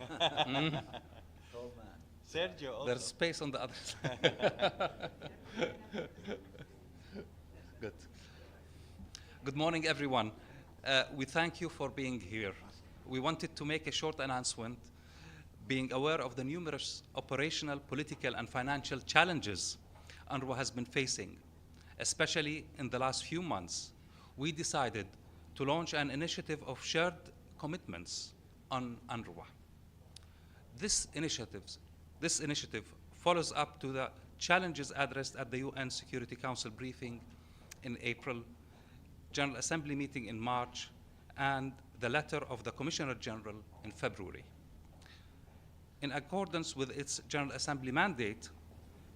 Tall man. Sergio also. There's space on the other side. Good. Good morning, everyone. We thank you for being here. We wanted to make a short announcement, being aware of the numerous operational, political, and financial challenges UNRWA has been facing, especially in the last few months. We decided to launch an initiative of shared commitments on UNRWA. This initiative follows up to the challenges addressed at the UN Security Council briefing in April, General Assembly meeting in March, and the letter of the Commissioner General in February. In accordance with its General Assembly mandate,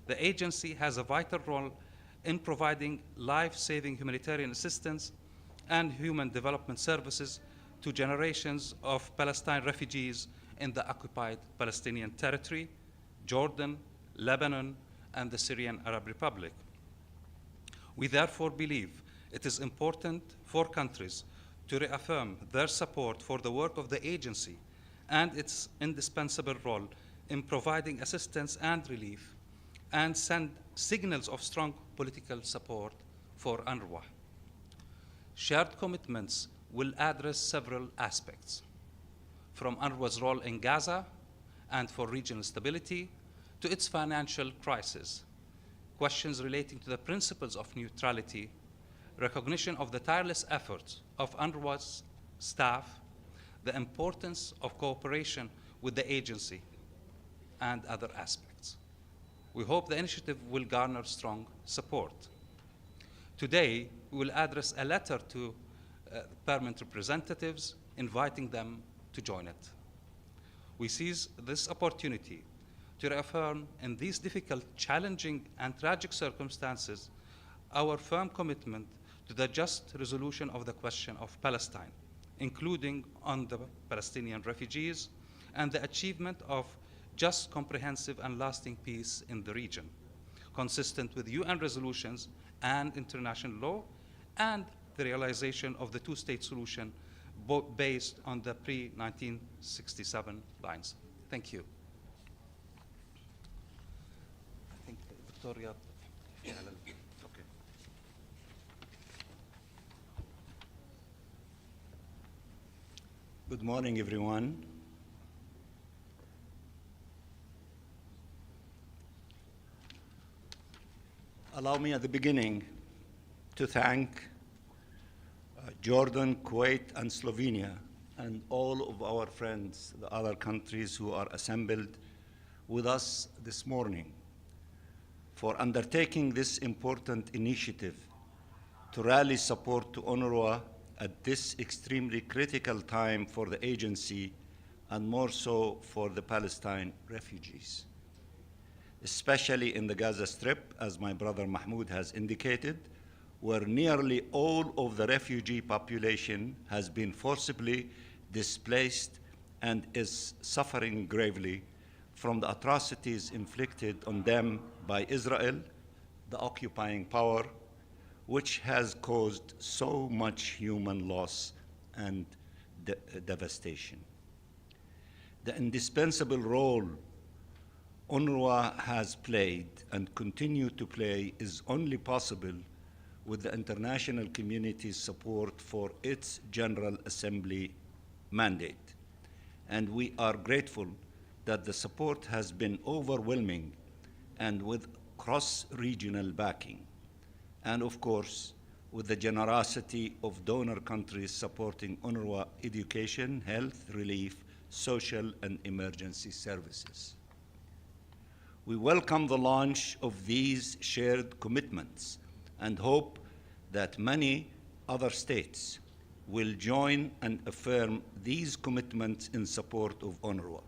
the agency has a vital role in providing life-saving humanitarian assistance and human development services to generations of Palestine refugees in the occupied Palestinian territory, Jordan, Lebanon, and the Syrian Arab Republic. We therefore believe it is important for countries to reaffirm their support for the work of the agency and its indispensable role in providing assistance and relief, and send signals of strong political support for UNRWA. Shared commitments will address several aspects, from UNRWA's role in Gaza and for regional stability to its financial crisis, questions relating to the principles of neutrality, recognition of the tireless efforts of UNRWA's staff, the importance of cooperation with the agency, and other aspects. We hope the initiative will garner strong support. Today, we will address a letter to permanent representatives, inviting them to join it. We seize this opportunity to reaffirm in these difficult, challenging, and tragic circumstances our firm commitment to the just resolution of the question of Palestine, including on the Palestinian refugees, and the achievement of just, comprehensive, and lasting peace in the region, consistent with UN resolutions and international law, and the realization of the two-state solution based on the pre-1967 lines. Thank you. I think Victoria. Okay. Good morning, everyone. Allow me at the beginning to thank Jordan, Kuwait, and Slovenia, and all of our friends, the other countries who are assembled with us this morning, for undertaking this important initiative to rally support to UNRWA at this extremely critical time for the agency, and more so for the Palestine refugees, especially in the Gaza Strip, as my brother Mahmoud has indicated, where nearly all of the refugee population has been forcibly displaced and is suffering gravely from the atrocities inflicted on them by Israel, the occupying power, which has caused so much human loss and devastation. The indispensable role UNRWA has played and continue to play is only possible with the international community's support for its General Assembly mandate. And we are grateful that the support has been overwhelming and with cross-regional backing. And of course, with the generosity of donor countries supporting UNRWA education, health, relief, social, and emergency services. We welcome the launch of these shared commitments and hope that many other states will join and affirm these commitments in support of UNRWA.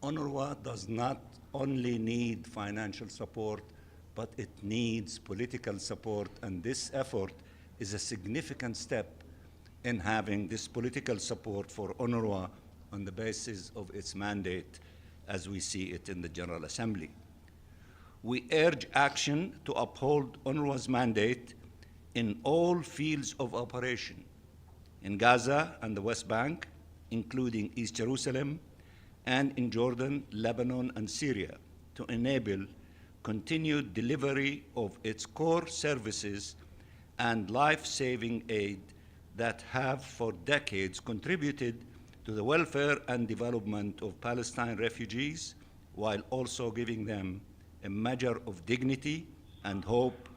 UNRWA does not only need financial support, but it needs political support, and this effort is a significant step in having this political support for UNRWA on the basis of its mandate as we see it in the General Assembly. We urge action to uphold UNRWA's mandate in all fields of operation, in Gaza and the West Bank, including East Jerusalem, and in Jordan, Lebanon, and Syria to enable continued delivery of its core services and life-saving aid that have for decades contributed to the welfare and development of Palestine refugees, while also giving them a measure of dignity and hope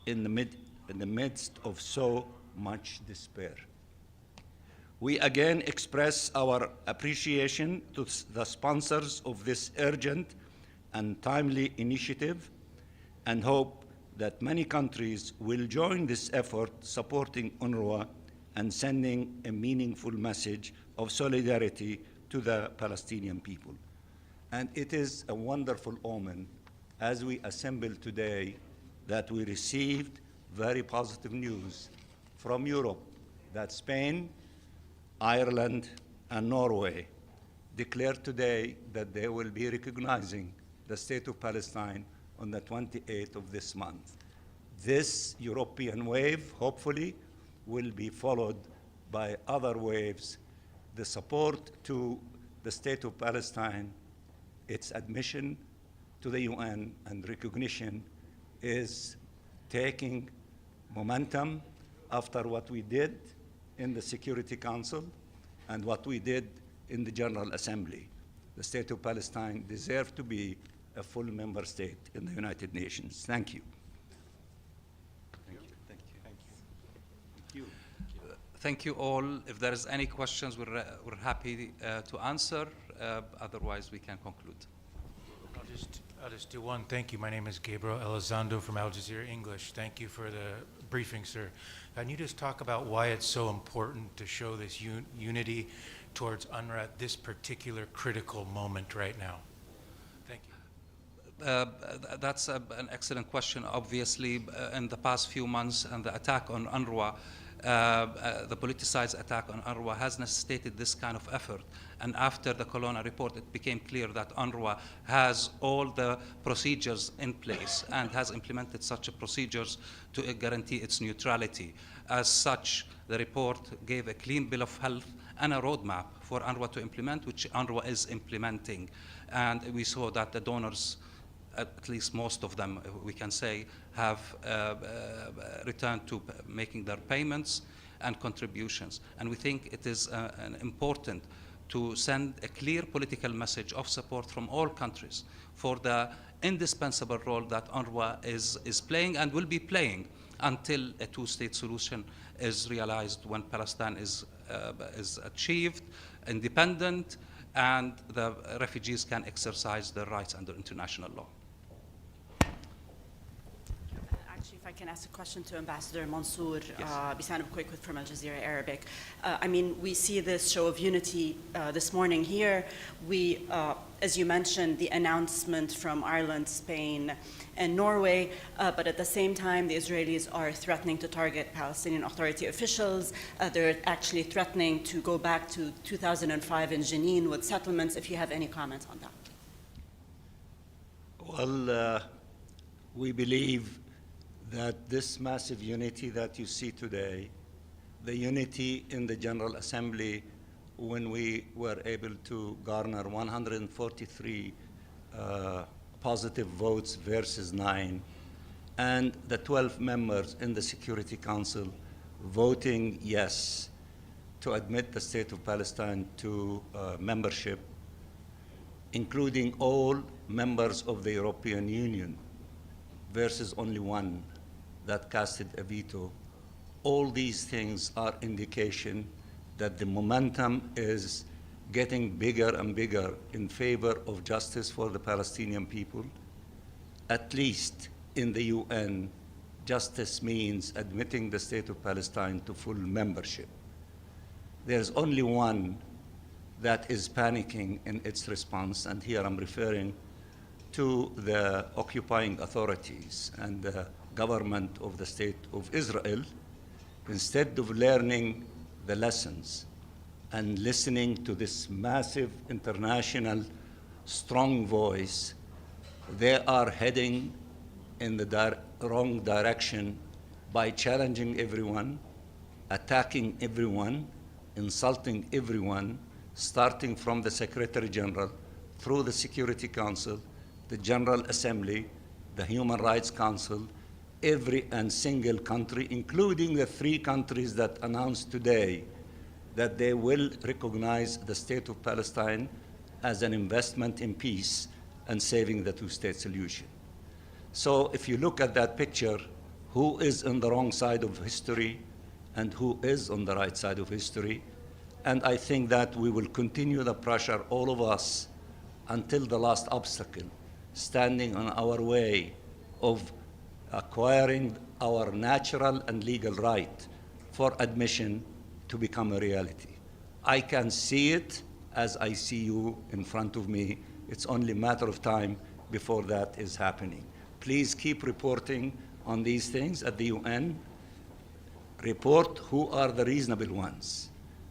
in the midst of so much despair. We again express our appreciation to the sponsors of this urgent and timely initiative and hope that many countries will join this effort supporting UNRWA and sending a meaningful message of solidarity to the Palestinian people. And it is a wonderful omen as we assemble today that we received very positive news from Europe that Spain, Ireland, and Norway declared today that they will be recognizing the state of Palestine on the 28th of this month. This European wave, hopefully, will be followed by other waves. The support to the state of Palestine, its admission to the UN and recognition is taking momentum after what we did in the Security Council and what we did in the General Assembly. The state of Palestine deserves to be a full member state in the United Nations. Thank you. Thank you. Thank you. Thank you. Thank you all. If there is any questions, we're happy to answer. Otherwise, we can conclude. I'll just do one. Thank you. My name is Gabriel Elizondo from Al Jazeera English. Thank you for the briefing, sir. Can you just talk about why it's so important to show this unity towards UNRWA at this particular critical moment right now? Thank you. That's an excellent question. Obviously, in the past few months and the attack on UNRWA, the politicized attack on UNRWA has necessitated this kind of effort. And after the Colonna report, it became clear that UNRWA has all the procedures in place and has implemented such procedures to guarantee its neutrality. As such, the report gave a clean bill of health and a roadmap for UNRWA to implement, which UNRWA is implementing. And we saw that the donors, at least most of them, we can say, have returned to making their payments and contributions. And we think it is important to send a clear political message of support from all countries for the indispensable role that UNRWA is playing and will be playing until a two-state solution is realized, when Palestine is achieved, independent, and the refugees can exercise their rights under international law. Actually, if I can ask a question to Ambassador Mansour, Yes. Bisan Kweikwit from Al Jazeera Arabic. I mean, we see this show of unity this morning here. We, as you mentioned, the announcement from Ireland, Spain, and Norway, but at the same time, the Israelis are threatening to target Palestinian Authority officials. They're actually threatening to go back to 2005 in Jenin with settlements. If you have any comments on that. Well, we believe that this massive unity that you see today, the unity in the General Assembly when we were able to garner 143 positive votes versus 9, and the 12 members in the Security Council voting yes to admit the State of Palestine to membership, including all members of the European Union versus only one that casted a veto. All these things are indication that the momentum is getting bigger and bigger in favor of justice for the Palestinian people. At least in the UN, justice means admitting the State of Palestine to full membership. There's only one that is panicking in its response, and here I'm referring to the occupying authorities and the government of the State of Israel. Instead of learning the lessons and listening to this massive international strong voice, they are heading in the wrong direction by challenging everyone, attacking everyone, insulting everyone, starting from the Secretary General, through the Security Council, the General Assembly, the Human Rights Council, every and single country, including the 3 countries that announced today that they will recognize the state of Palestine as an investment in peace and saving the 2-state solution. So if you look at that picture, who is on the wrong side of history and who is on the right side of history? And I think that we will continue the pressure, all of us, until the last obstacle, standing on our way of acquiring our natural and legal right for admission to become a reality. I can see it as I see you in front of me. It's only a matter of time before that is happening. Please keep reporting on these things at the UN. Report who are the reasonable ones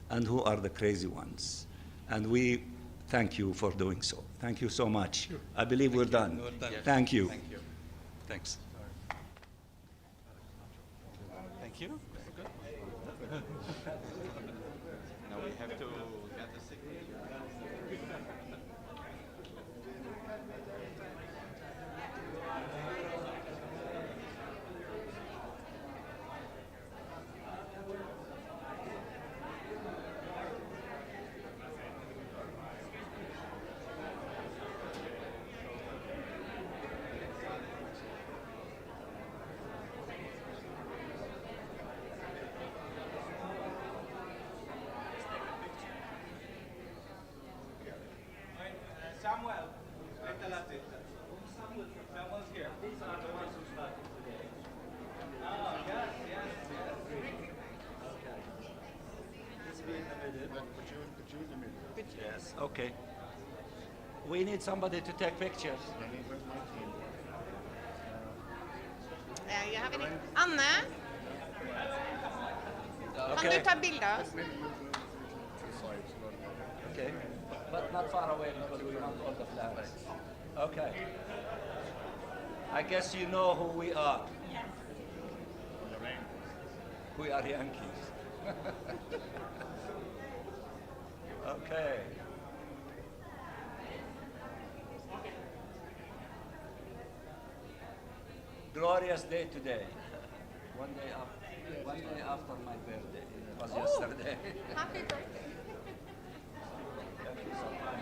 and who are the crazy ones. And we thank you for doing so. Thank you so much. Sure. I believe we're done. We're done. Thank you. Thank you. Thanks. Thank you. Now we have to get the signature. Samuel, Samuel's here. These are the ones who started today. Oh, yes, yes, yes. Okay. Let's be in the middle. Put you in the middle. Yes, okay. We need somebody to take pictures. Where's my team? Jag har väl Anne, kan Okay. du ta bilder? Okay, but not far away because we want all the flags. Okay. I guess you know who we are. We are Yankees. Okay. Glorious day today. One day after my birthday. It was yesterday. Happy birthday. Thank you so much.